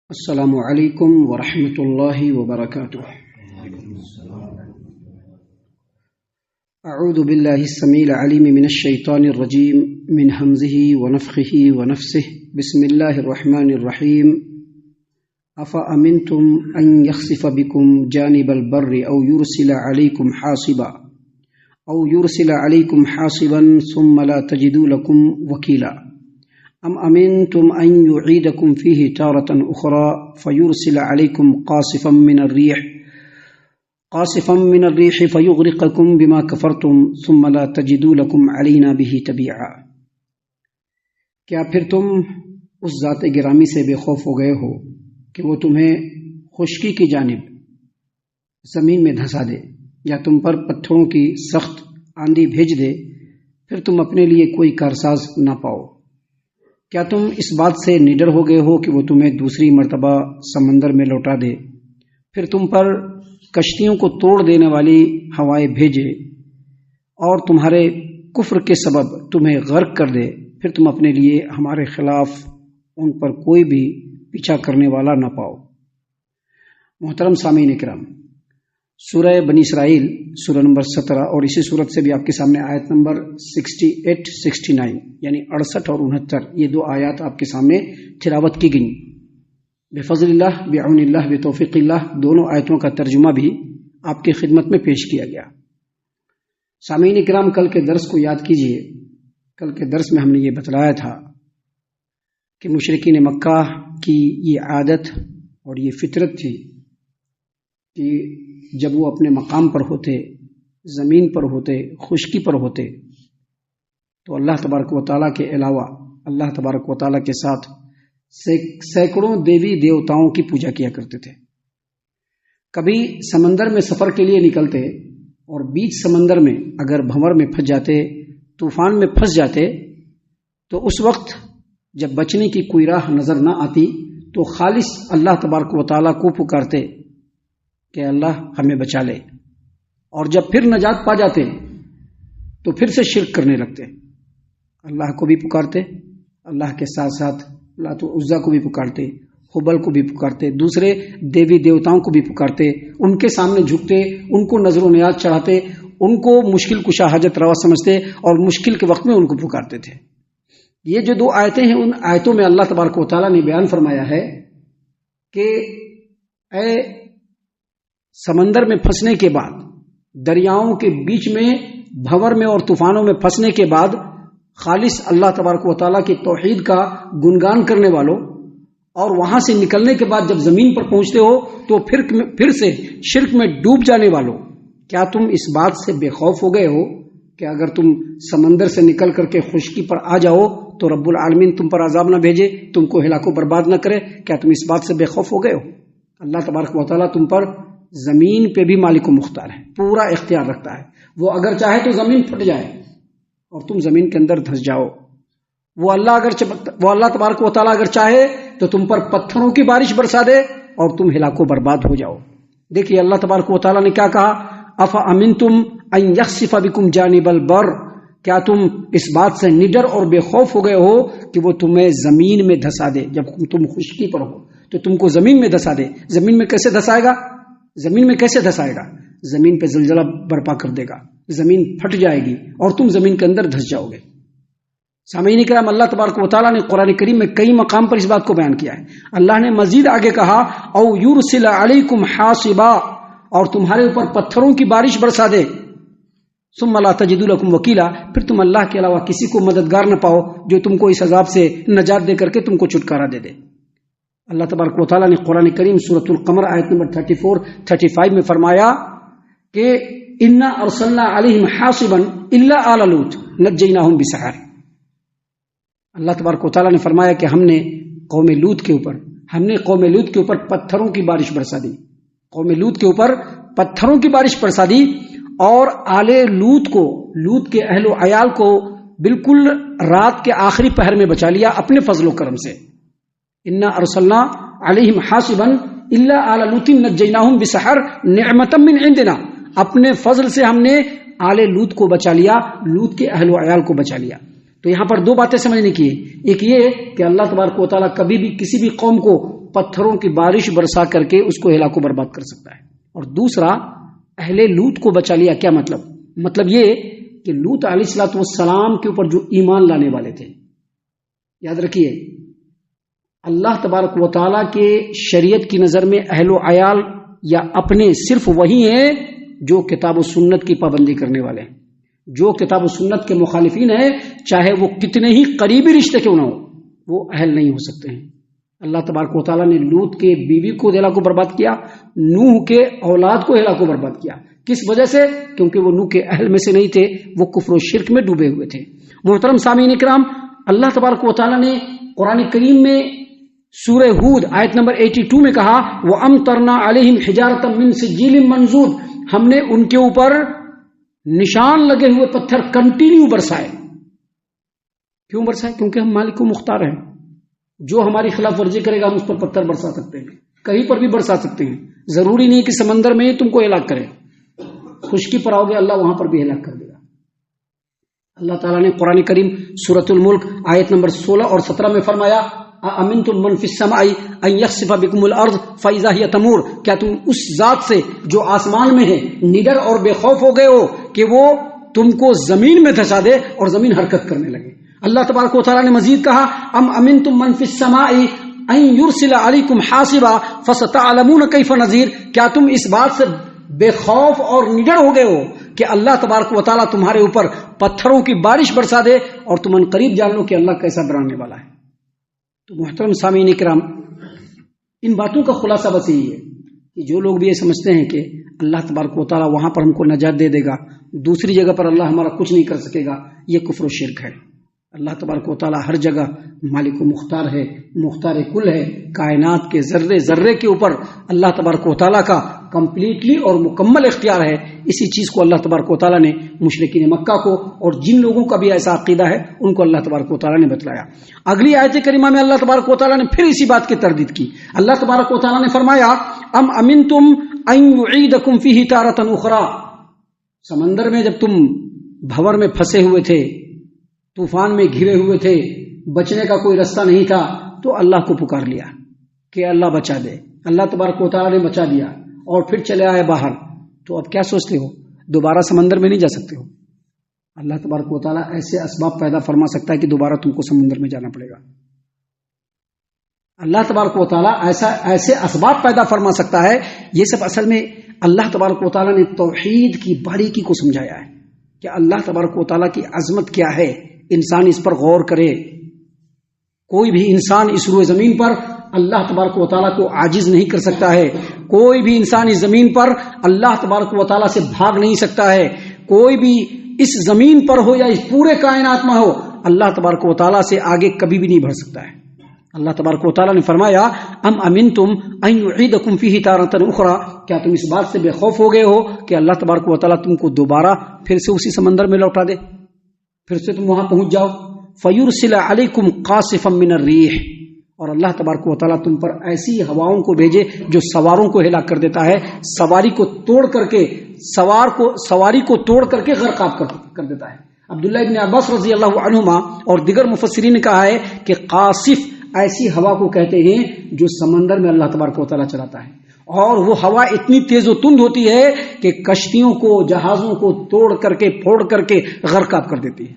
السلام علیکم ورحمۃ اللہ وبرکاتہ۔ اعوذ باللہ السمیع العلیم من الشیطان الرجیم من ہمزہ ونفخہ ونفثہ بسم اللہ الرحمن الرحیم۔ افأمنتم ان یخسف بکم جانب البر او یرسل علیکم حاصبا ثم لا تجدوا لکم وکیلا ام امنتم ان يعيدكم فيه تارة اخرى فيرسل عليكم قاصفا من الريح فيغرقكم بما كفرتم ثم لا تجدوا لكم علينا به تبيعا۔ کیا پھر تم اس ذات گرامی سے بے خوف ہو گئے ہو کہ وہ تمہیں خشکی کی جانب زمین میں دھسا دے یا تم پر پتھروں کی سخت آندھی بھیج دے، پھر تم اپنے لیے کوئی کارساز نہ پاؤ؟ کیا تم اس بات سے نڈر ہو گئے ہو کہ وہ تمہیں دوسری مرتبہ سمندر میں لوٹا دے، پھر تم پر کشتیوں کو توڑ دینے والی ہوائیں بھیجے اور تمہارے کفر کے سبب تمہیں غرق کر دے، پھر تم اپنے لیے ہمارے خلاف ان پر کوئی بھی پیچھا کرنے والا نہ پاؤ؟ محترم سامعین کرام، سورہ بنی اسرائیل سورہ نمبر 17 اور اسی صورت سے بھی آپ کے سامنے آیت نمبر 68 69 یعنی 68 اور 69 یہ دو آیات آپ کے سامنے تلاوت کی گئیں۔ بفضل اللہ، بعون اللہ، بتوفیق اللہ دونوں آیتوں کا ترجمہ بھی آپ کی خدمت میں پیش کیا گیا۔ سامعین کرام، کل کے درس کو یاد کیجئے۔ کل کے درس میں ہم نے یہ بتلایا تھا کہ مشرکین مکہ کی یہ عادت اور یہ فطرت تھی کہ جب وہ اپنے مقام پر ہوتے، زمین پر ہوتے، خشکی پر ہوتے، تو اللہ تبارک و تعالیٰ کے علاوہ اللہ تبارک و تعالیٰ کے ساتھ سینکڑوں دیوی دیوتاؤں کی پوجا کیا کرتے تھے۔ کبھی سمندر میں سفر کے لیے نکلتے اور بیچ سمندر میں اگر بھنور میں پھنس جاتے، طوفان میں پھنس جاتے، تو اس وقت جب بچنے کی کوئی راہ نظر نہ آتی تو خالص اللہ تبارک و تعالیٰ کو پکارتے کہ اللہ ہمیں بچا لے، اور جب پھر نجات پا جاتے تو پھر سے شرک کرنے لگتے۔ اللہ کو بھی پکارتے، اللہ کے ساتھ ساتھ لات و عزا کو بھی پکارتے، حبل کو بھی پکارتے، دوسرے دیوی دیوتاؤں کو بھی پکارتے، ان کے سامنے جھکتے، ان کو نظر و نیاز چڑھاتے، ان کو مشکل کشا حاجت روا سمجھتے اور مشکل کے وقت میں ان کو پکارتے تھے۔ یہ جو دو آیتیں ہیں، ان آیتوں میں اللہ تبارک و تعالیٰ نے بیان فرمایا ہے کہ اے سمندر میں پھنسنے کے بعد، دریاؤں کے بیچ میں بھنور میں اور طوفانوں میں پھنسنے کے بعد خالص اللہ تبارک و تعالیٰ کی توحید کا گنگان کرنے والوں، اور وہاں سے نکلنے کے بعد جب زمین پر پہنچتے ہو تو پھر سے شرک میں ڈوب جانے والوں، کیا تم اس بات سے بے خوف ہو گئے ہو کہ اگر تم سمندر سے نکل کر کے خشکی پر آ جاؤ تو رب العالمین تم پر عذاب نہ بھیجے، تم کو ہلاک و برباد نہ کرے؟ کیا تم اس بات سے بے خوف ہو گئے ہو؟ اللہ تبارک و تعالیٰ تم پر زمین پہ بھی مالک و مختار ہے، پورا اختیار رکھتا ہے۔ وہ اگر چاہے تو زمین پھٹ جائے اور تم زمین کے اندر دھس جاؤ۔ وہ اللہ تبارک و تعالیٰ اگر چاہے تو تم پر پتھروں کی بارش برسا دے اور تم ہلاک و برباد ہو جاؤ۔ دیکھیے اللہ تبارک و تعالیٰ نے کیا کہا، افأمنتم ان یخسف بکم جانب البر، کیا تم اس بات سے نڈر اور بے خوف ہو گئے ہو کہ وہ تمہیں زمین میں دھسا دے؟ جب تم خشکی پر ہو تو تم کو زمین میں دھسا دے۔ زمین میں کیسے دھسائے گا؟ زمین پہ زلزلہ برپا کر دے گا، زمین پھٹ جائے گی اور تم زمین کے اندر دھس جاؤ گے۔ سامعین کرام، اللہ تبارک و تعالیٰ نے قرآن کریم میں کئی مقام پر اس بات کو بیان کیا ہے۔ اللہ نے مزید آگے کہا، او یرسل علیکم حاصبا، اور تمہارے اوپر پتھروں کی بارش برسا دے، ثم لا تجدوا لکم وکیلا، پھر تم اللہ کے علاوہ کسی کو مددگار نہ پاؤ جو تم کو اس عذاب سے نجات دے کر کے تم کو چھٹکارا دے دے۔ اللہ تبارک و تعالیٰ نے قرآن کریم سورۃ القمر آیت نمبر 34-35 میں فرمایا کہ انا ارسلنا علیہم حاصبا الا آل لوط نجیناہم بسحر۔ اللہ تبارک و تعالیٰ نے فرمایا کہ ہم نے قوم لوط کے اوپر پتھروں کی بارش برسا دی، قوم لوط کے اوپر پتھروں کی بارش برسا دی، اور آل لوط کے اہل و عیال کو بالکل رات کے آخری پہر میں بچا لیا اپنے فضل و کرم سے۔ انا ارسلنا علیہم حاصبا الا آل لوط نجیناہم بسحر نعمتا من عندنا، اپنے فضل سے ہم نے آل لوط کو بچا لیا، لوط کے اہل و عیال کو بچا لیا۔ تو یہاں پر دو باتیں سمجھنے کی ہے، ایک یہ کہ اللہ تبارک و تعالیٰ کبھی بھی کسی بھی قوم کو پتھروں کی بارش برسا کر کے اس کو ہلاک و برباد کر سکتا ہے. اور دوسرا اہل لوط کو بچا لیا. کیا مطلب یہ کہ لوط علیہ الصلوۃ والسلام کے اوپر جو ایمان لانے والے تھے، یاد رکھیے اللہ تبارک و تعالیٰ کے شریعت کی نظر میں اہل و عیال یا اپنے صرف وہی ہیں جو کتاب و سنت کی پابندی کرنے والے ہیں. جو کتاب و سنت کے مخالفین ہیں چاہے وہ کتنے ہی قریبی رشتے کیوں نہ ہو وہ اہل نہیں ہو سکتے ہیں. اللہ تبارک و تعالیٰ نے لوط کے بیوی کو ہلاک و برباد کیا، نوح کے اولاد کو ہلاک و برباد کیا. کس وجہ سے؟ کیونکہ وہ نوح کے اہل میں سے نہیں تھے، وہ کفر و شرک میں ڈوبے ہوئے تھے. محترم سامعین کرام، اللہ تبارک و تعالیٰ نے قرآن کریم میں سورہ ہود آیت نمبر 82 میں کہا وَأَمْطَرْنَا عَلَيْهِمْ حِجَارَةً مِّن سِجِّيلٍ مَّنضُودٍ، ہم نے ان کے اوپر نشان لگے ہوئے پتھر کنٹینیو برسائے. کیوں برسائے؟ کیونکہ ہم مالک و مختار ہیں. جو ہماری خلاف ورزی کرے گا ہم اس پر پتھر برسا سکتے ہیں، کہیں پر بھی برسا سکتے ہیں. ضروری نہیں کہ سمندر میں ہی تم کو ہلاک کرے، خشکی پر آؤ گے اللہ وہاں پر بھی ہلاک کر دے گا. اللہ تعالیٰ نے قرآن کریم سورۃ الملک آیت نمبر 16 اور 17 میں فرمایا أَأَمِنْتُم مَّن فِي السَّمَاءِ أَن يَخْسِفَ بِكُمُ الْأَرْضَ فَإِذَا هِيَ تَمُورُ، کیا تم اس ذات سے جو آسمان میں ہے نڈر اور بے خوف ہو گئے ہو کہ وہ تم کو زمین میں دھسا دے اور زمین حرکت کرنے لگے. اللہ تبارک و تعالیٰ نے مزید کہا ام امنتم من فی السماء ان یرسل علیکم حاصبا فستعلمون کیف نذیر، کیا تم اس بات سے بے خوف اور نڈر ہو گئے ہو کہ اللہ تبارک و تعالیٰ تمہارے اوپر پتھروں کی بارش برسا دے اور تم ان قریب جان لو کہ اللہ کیسا ڈرانے والا ہے. تو محترم سامعین کرام، ان باتوں کا خلاصہ بس یہی ہے کہ جو لوگ بھی یہ سمجھتے ہیں کہ اللہ تبارک و تعالیٰ وہاں پر ہم کو نجات دے دے گا، دوسری جگہ پر اللہ ہمارا کچھ نہیں کر سکے گا، یہ کفر و شرک ہے. اللہ تبارک و تعالیٰ ہر جگہ مالک و مختار ہے، مختار کل ہے. کائنات کے ذرے ذرے کے اوپر اللہ تبارک و تعالیٰ کا کمپلیٹلی اور مکمل اختیار ہے. اسی چیز کو اللہ تبارک و تعالیٰ نے مشرکین مکہ کو اور جن لوگوں کا بھی ایسا عقیدہ ہے ان کو اللہ تبارک و تعالیٰ نے بتلایا. اگلی آیت کریمہ میں اللہ تبارک و تعالیٰ نے پھر اسی بات کی تردید کی. اللہ تبارک و تعالیٰ نے فرمایا ام امنتم ان یعیدکم فیہ تارۃ اخری، سمندر میں جب تم بھور میں پھنسے ہوئے تھے، طوفان میں گھرے ہوئے تھے، بچنے کا کوئی رستہ نہیں تھا، تو اللہ کو پکار لیا کہ اللہ بچا دے. اللہ تبارک و تعالیٰ نے بچا دیا اور پھر چلے آئے باہر. تو اب کیا سوچتے ہو؟ دوبارہ سمندر میں نہیں جا سکتے ہو. اللہ تبارک و تعالیٰ ایسے اسباب پیدا فرما سکتا ہے کہ دوبارہ تم کو سمندر میں جانا پڑے گا. اللہ تبارک و تعالیٰ ایسے اسباب پیدا فرما سکتا ہے. یہ سب اصل میں اللہ تبارک و تعالیٰ نے توحید کی باریکی کو سمجھایا ہے کہ اللہ تبارک و تعالیٰ کی عظمت کیا ہے. انسان اس پر غور کرے. کوئی بھی انسان اس روئے زمین پر اللہ تبارک و تعالیٰ کو عاجز نہیں کر سکتا ہے. کوئی بھی انسان اس زمین پر اللہ تبارک و تعالیٰ سے بھاگ نہیں سکتا ہے. کوئی بھی اس زمین پر ہو یا اس پورے کائنات میں ہو اللہ تبارک و تعالیٰ سے آگے کبھی بھی نہیں بڑھ سکتا ہے. اللہ تبارک و تعالیٰ نے فرمایا ام امنتم ان یعیدکم فیہ تارۃ اخری، کیا تم اس بات سے بے خوف ہو گئے ہو کہ اللہ تبارک و تعالیٰ تم کو دوبارہ پھر سے اسی سمندر میں لوٹا دے، پھر سے تم وہاں پہنچ جاؤ. فیرسل علیکم قاصفا من الریح، اور اللہ تبارک و تعالیٰ تم پر ایسی ہواؤں کو بھیجے جو سواروں کو ہلاک کر دیتا ہے، سواری کو توڑ کر کے سواری کو توڑ کر کے غرقاب کر دیتا ہے. عبداللہ ابن عباس رضی اللہ عنہما اور دیگر مفسرین نے کہا ہے کہ قاصف ایسی ہوا کو کہتے ہیں جو سمندر میں اللہ تبارک و تعالیٰ چلاتا ہے، اور وہ ہوا اتنی تیز و تند ہوتی ہے کہ کشتیوں کو جہازوں کو توڑ کر کے پھوڑ کر کے غرقاب کر دیتی ہے.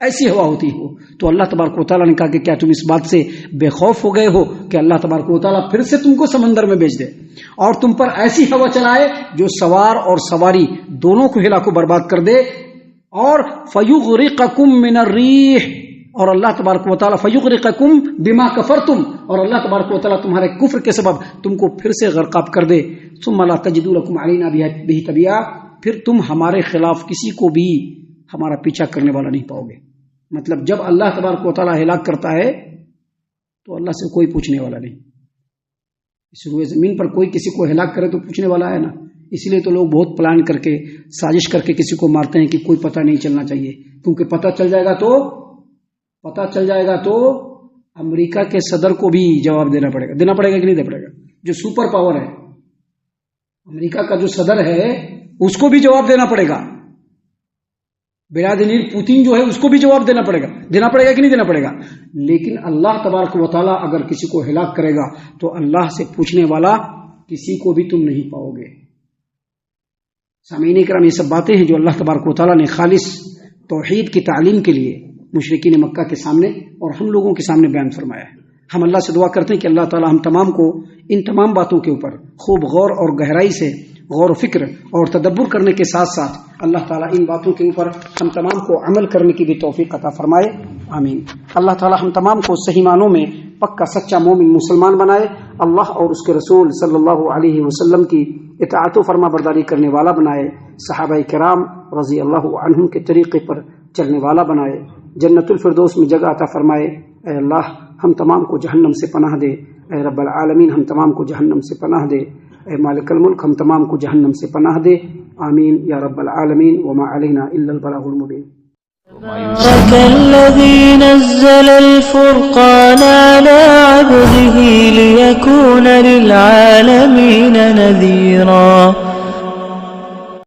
ایسی ہوا ہوتی ہو. تو اللہ تبارک و تعالیٰ نے کہا کہ کیا تم اس بات سے بے خوف ہو گئے ہو کہ اللہ تبارک و تعالیٰ پھر سے تم کو سمندر میں بھیج دے اور تم پر ایسی ہوا چلائے جو سوار اور سواری دونوں کو ہلاک و برباد کر دے. اور فیغرقکم من الریح، اور اللہ تبارک و تعالیٰ فیغرقکم بما کفرتم، اور اللہ تبارک و تعالیٰ تمہارے کفر کے سبب تم کو پھر سے غرقاب کر دے. ثم لا تجدوا لکم علینا بہ تبیعا، پھر تم ہمارے خلاف کسی کو بھی ہمارا پیچھا کرنے والا نہیں پاؤ گے. مطلب جب اللہ تبارک و تعالیٰ ہلاک کرتا ہے تو اللہ سے کوئی پوچھنے والا نہیں. اس روئے زمین پر کوئی کسی کو ہلاک کرے تو پوچھنے والا ہے نا. اس لیے تو لوگ بہت پلان کر کے سازش کر کے کسی کو مارتے ہیں کہ کوئی پتہ نہیں چلنا چاہیے، کیونکہ پتہ چل جائے گا تو امریکہ کے صدر کو بھی جواب دینا پڑے گا کہ نہیں دینا پڑے گا. جو سپر پاور ہے امریکہ کا جو صدر ہے اس کو بھی جواب دینا پڑے گا. ولادیمیر پوتین جو ہے اس کو بھی جواب دینا پڑے گا کہ نہیں دینا پڑے گا. لیکن اللہ تبارک و تعالیٰ اگر کسی کو ہلاک کرے گا تو اللہ سے پوچھنے والا کسی کو بھی تم نہیں پاؤ گے. سامعین کرام، یہ سب باتیں ہیں جو اللہ تبارک و تعالیٰ نے خالص توحید کی تعلیم کے لیے مشرکین مکہ کے سامنے اور ہم لوگوں کے سامنے بیان فرمایا ہے. ہم اللہ سے دعا کرتے ہیں کہ اللہ تعالیٰ ہم تمام کو ان تمام باتوں کے اوپر خوب غور اور گہرائی سے غور و فکر اور تدبر کرنے کے ساتھ ساتھ اللہ تعالیٰ ان باتوں کے اوپر ہم تمام کو عمل کرنے کی بھی توفیق عطا فرمائے. آمین. اللہ تعالیٰ ہم تمام کو صحیح معنوں میں پکا سچا مومن مسلمان بنائے. اللہ اور اس کے رسول صلی اللہ علیہ وسلم کی اطاعت و فرما برداری کرنے والا بنائے. صحابہ کرام رضی اللہ عنہم کے طریقے پر چلنے والا بنائے. جنت الفردوس میں جگہ عطا فرمائے. اے اللہ ہم تمام کو جہنم سے پناہ دے. اے رب العالمین ہم تمام کو جہنم سے پناہ دے. اے مالک الملک ہم تمام کو جہنم سے پناہ دے. آمین یا رب العالمین. وما علینا الا البلاغ المبین. الذي نزل الفرقان على عبده ليكون للعالمين نذيرا